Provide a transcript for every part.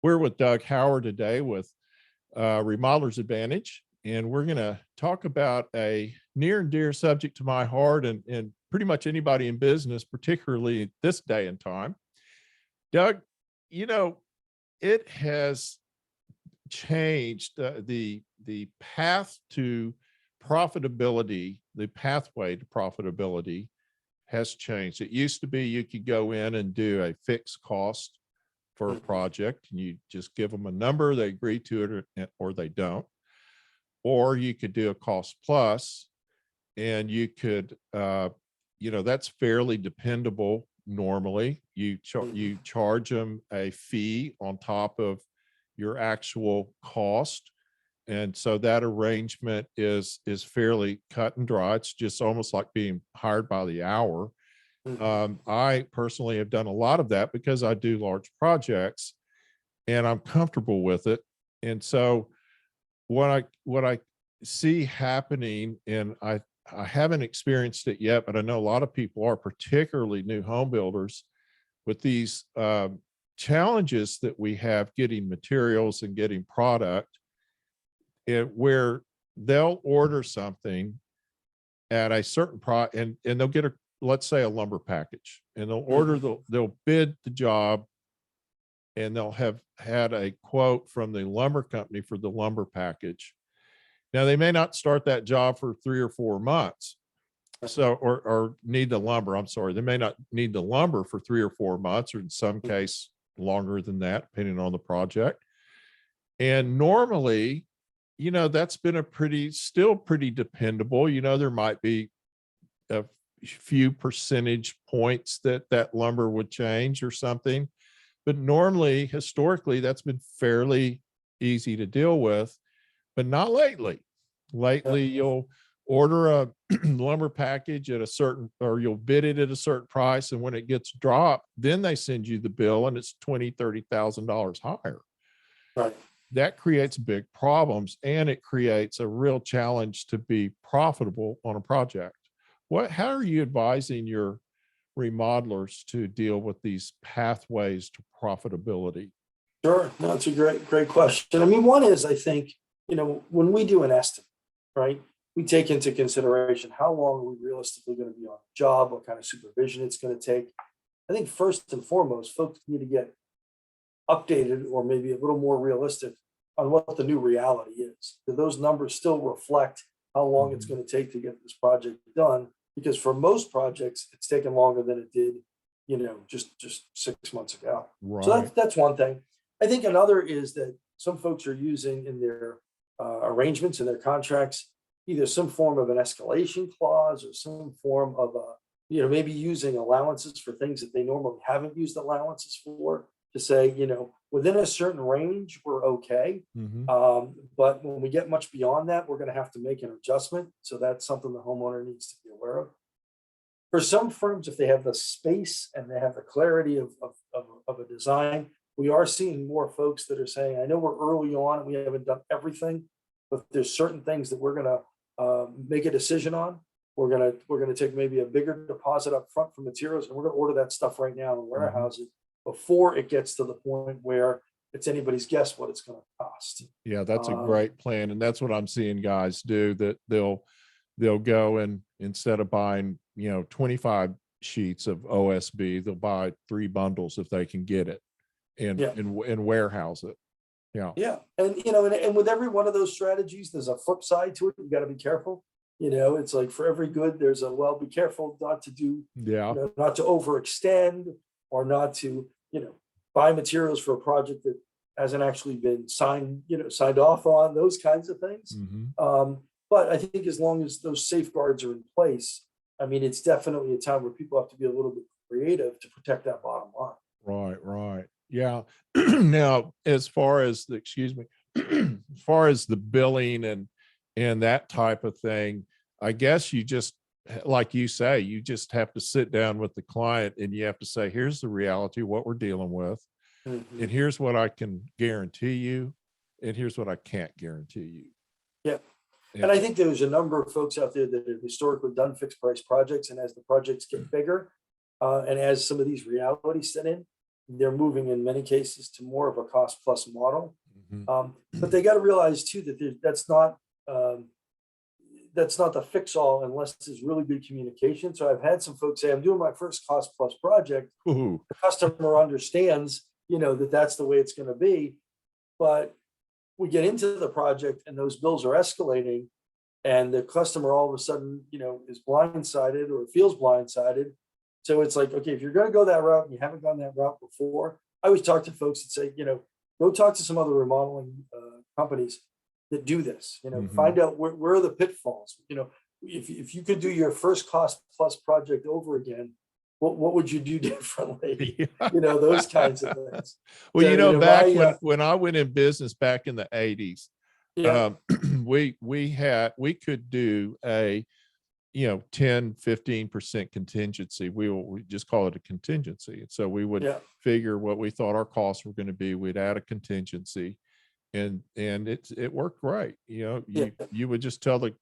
We're with Doug Howard today with Remodeler's Advantage, and we're going to talk about a near and dear subject to my heart and pretty much anybody in business, particularly this day and time. Doug, you know, it has changed the path to profitability, the pathway to profitability has changed. It used to be you could go in and do a fixed cost for a project and you just give them a number, they agree to it or they don't. Or you could do a cost plus and you could, that's fairly dependable normally. You charge them a fee on top of your actual cost. And so that arrangement is fairly cut and dry. It's just almost like being hired by the hour. I personally have done a lot of that because I do large projects and I'm comfortable with it. And so what I see happening, and I haven't experienced it yet, but I know a lot of people are, particularly new home builders, with these challenges that we have getting materials and getting product, where they'll order something at a certain price and they'll get let's say a lumber package, and they'll bid the job and they'll have had a quote from the lumber company for the lumber package. Now they may not start that job for 3 or 4 months. So, or need the lumber. I'm sorry. They may not need the lumber for 3 or 4 months, or in some case longer than that, depending on the project. And normally, that's been still pretty dependable. There might be a few percentage points that lumber would change or something, but normally, historically, that's been fairly easy to deal with, but not lately. Lately, you'll order a lumber package at a certain, or you'll bid it at a certain price, and when it gets dropped, then they send you the bill and it's $20,000-$30,000 higher. Right. That creates big problems, and it creates a real challenge to be profitable on a project. How are you advising your remodelers to deal with these pathways to profitability? Sure. No, it's a great question. I mean, one is, I think, when we do an estimate, right, we take into consideration how long are we realistically going to be on the job, what kind of supervision it's going to take. I think first and foremost, folks need to get updated or maybe a little more realistic on what the new reality is. Do those numbers still reflect how long it's going to take to get this project done? Because for most projects, it's taken longer than it did, just 6 months ago. Right. So that's one thing. I think another is that some folks are using in their arrangements and their contracts either some form of an escalation clause or some form of maybe using allowances for things that they normally haven't used allowances for, to say, within a certain range, we're okay. But when we get much beyond that, we're going to have to make an adjustment. So that's something the homeowner needs to be aware of. For some firms, if they have the space and they have the clarity of a design, we are seeing more folks that are saying, I know we're early on and we haven't done everything, but there's certain things that we're going to make a decision on. We're going to take maybe a bigger deposit up front for materials, and we're going to order that stuff right now and warehouse it before it gets to the point where it's anybody's guess what it's going to cost. Yeah, that's a great plan. And that's what I'm seeing guys do, that they'll go and instead of buying, 25 sheets of OSB, they'll buy 3 bundles if they can get it and warehouse it. Yeah. Yeah. And, and with every one of those strategies, there's a flip side to it. You got to be careful. It's like for every good, there's be careful not to do, not to overextend or not to, buy materials for a project that hasn't actually been signed off on, those kinds of things. But I think as long as those safeguards are in place, I mean, it's definitely a time where people have to be a little bit creative to protect that bottom line. Right. Yeah. Now, as far as as far as the billing and that type of thing, I guess you just, like you say, you just have to sit down with the client and you have to say, here's the reality, what we're dealing with, and here's what I can guarantee you, and here's what I can't guarantee you. Yeah. And I think there's a number of folks out there that have historically done fixed price projects, and as the projects get bigger, and as some of these realities set in, they're moving in many cases to more of a cost plus model. Mhm. But they got to realize too that um, that's not the fix all unless there's really good communication. So I've had some folks say, I'm doing my first cost plus project. Ooh, The customer understands, that that's the way it's going to be. But we get into the project and those bills are escalating, and the customer all of a sudden, is blindsided or feels blindsided. So it's like, okay, if you're going to go that route and you haven't gone that route before, I always talk to folks that say, go talk to some other remodeling companies that do this. Mhm. Find out where are the pitfalls. If you could do your first cost plus project over again, what would you do differently? Yeah. Those kinds of things. Well, So, back when I went in business back in the 80s, yeah, we could do a 10-15% contingency. We just call it a contingency. And so we would yeah, figure what we thought our costs were going to be. We'd add a contingency, and it worked great. yeah, You would just tell the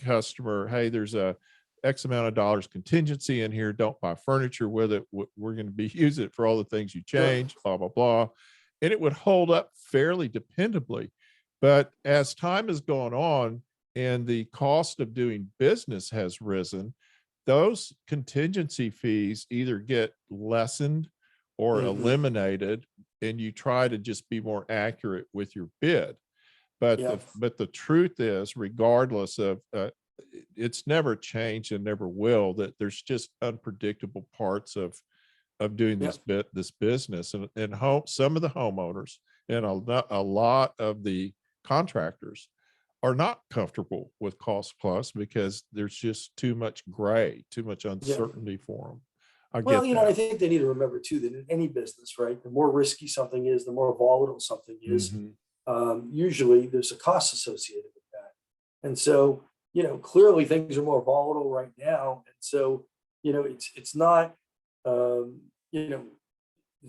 customer, hey, there's a X amount of dollars contingency in here. Don't buy furniture with it. We're going to be using it for all the things you sure, change, blah, blah, blah. And it would hold up fairly dependably. But as time has gone on and the cost of doing business has risen, those contingency fees either get lessened or hmm, eliminated, and you try to just be more accurate with your bid. But yeah, the truth is, regardless of it's never changed and never will, that there's just unpredictable parts of doing yeah, this business, and some of the homeowners and a lot of the contractors are not comfortable with cost plus because there's just too much gray, too much yeah. uncertainty for them. I Well, get I that. think they need to remember too that in any business, right, the more risky something is, the more volatile something is. Mhm. Usually, there's a cost associated with that, and so clearly things are more volatile right now, and so it's not, um, you know,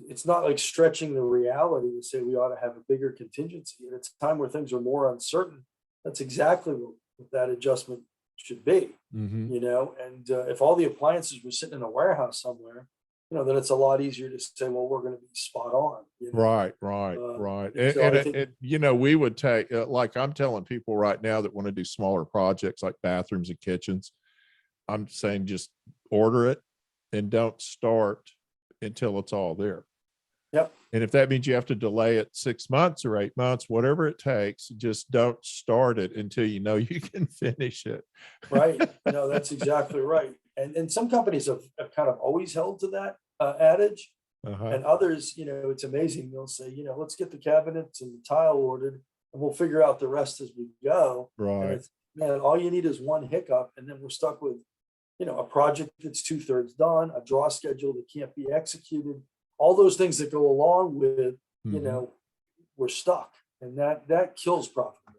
it's not like stretching the reality to say we ought to have a bigger contingency. And it's a time where things are more uncertain. That's exactly what that adjustment should be, Mhm. And if all the appliances were sitting in a warehouse somewhere, then it's a lot easier to say, well, we're going to be spot on, Right, right, Uh, right. and so I think, We would take, like I'm telling people right now that want to do smaller projects like bathrooms and kitchens, I'm saying just order it and don't start until it's all there. yep, And if that means you have to delay it 6 months or 8 months, whatever it takes, just don't start it until you know you can finish it. right. No, that's exactly right. And some companies have kind of always held to that adage. Uh-huh. And others, it's amazing. They'll say, let's get the cabinets and the tile ordered and we'll figure out the rest as we go. And Right. it's, man, all you need is one hiccup. And then we're stuck with, a project that's 2/3 done, a draw schedule that can't be executed, all those things that go along with, you Mhm. know, we're stuck. And that kills profit.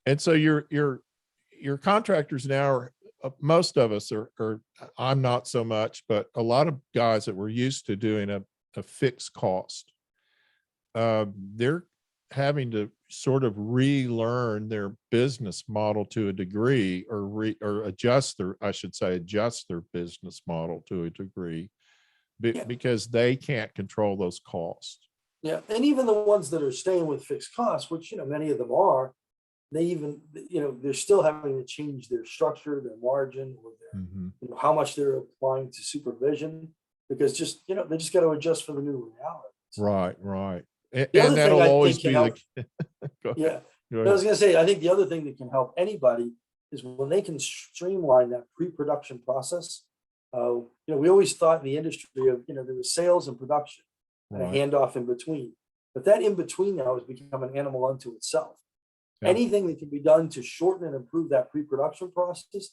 And so your contractors now are, most of us are, I'm not so much, but a lot of guys that were used to doing a fixed cost, they're having to sort of relearn their business model to a degree, or adjust their, I should say, adjust their business model to a degree, Yeah. because they can't control those costs. Yeah. And even the ones that are staying with fixed costs, which, many of them are, they even, they're still having to change their structure, their margin, or their, Mhm. how much they're applying to supervision, because just, they just got to adjust for the new reality. So Right, right. the And other thing that'll I always think can be the help, go ahead. yeah, Go I was ahead. going to say, I think the other thing that can help anybody is when they can streamline that pre-production process. We always thought in the industry of, there was sales and production and a Right. handoff in between, but that in between now has become an animal unto itself. Yeah. Anything that can be done to shorten and improve that pre-production process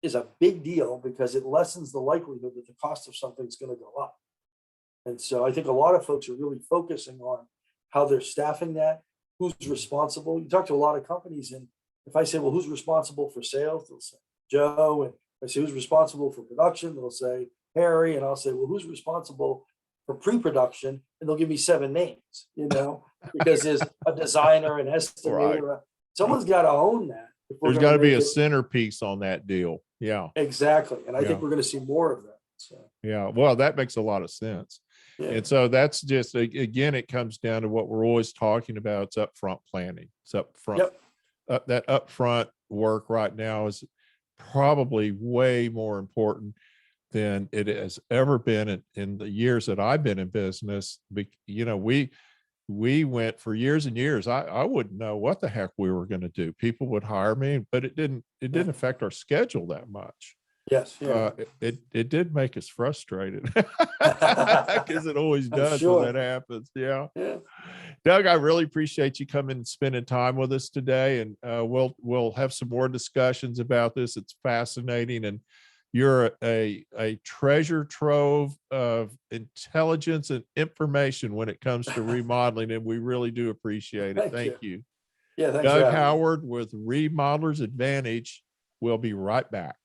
is a big deal because it lessens the likelihood that the cost of something's going to go up. And so I think a lot of folks are really focusing on how they're staffing that, who's responsible. You talk to a lot of companies, and if I say, well, who's responsible for sales? They'll say Joe. And if I say, who's responsible for production? They'll say Harry. And I'll say, well, who's responsible for pre-production? And they'll give me 7 names, because there's a designer, an Right. estimator. Someone's got to own that if we're There's going to gotta be make a it centerpiece on that deal. Yeah, exactly. And I yeah, think we're going to see more of that. So, yeah. Well, that makes a lot of sense. Yeah. And so that's just, again, it comes down to what we're always talking about. It's upfront planning. It's upfront. Yep. That upfront work right now is probably way more important than it has ever been in the years that I've been in business. You know, we went for years and years. I wouldn't know what the heck we were going to do. People would hire me, but it didn't affect our schedule that much. Yes. Yeah. It did make us frustrated because it always I'm does sure. when that happens. Yeah. Yeah. Doug, I really appreciate you coming and spending time with us today, and we'll have some more discussions about this. It's fascinating, and you're a treasure trove of intelligence and information when it comes to remodeling, and we really do appreciate it. Thank you. Yeah. Thanks for Doug having me. Howard with Remodelers Advantage. We'll be right back.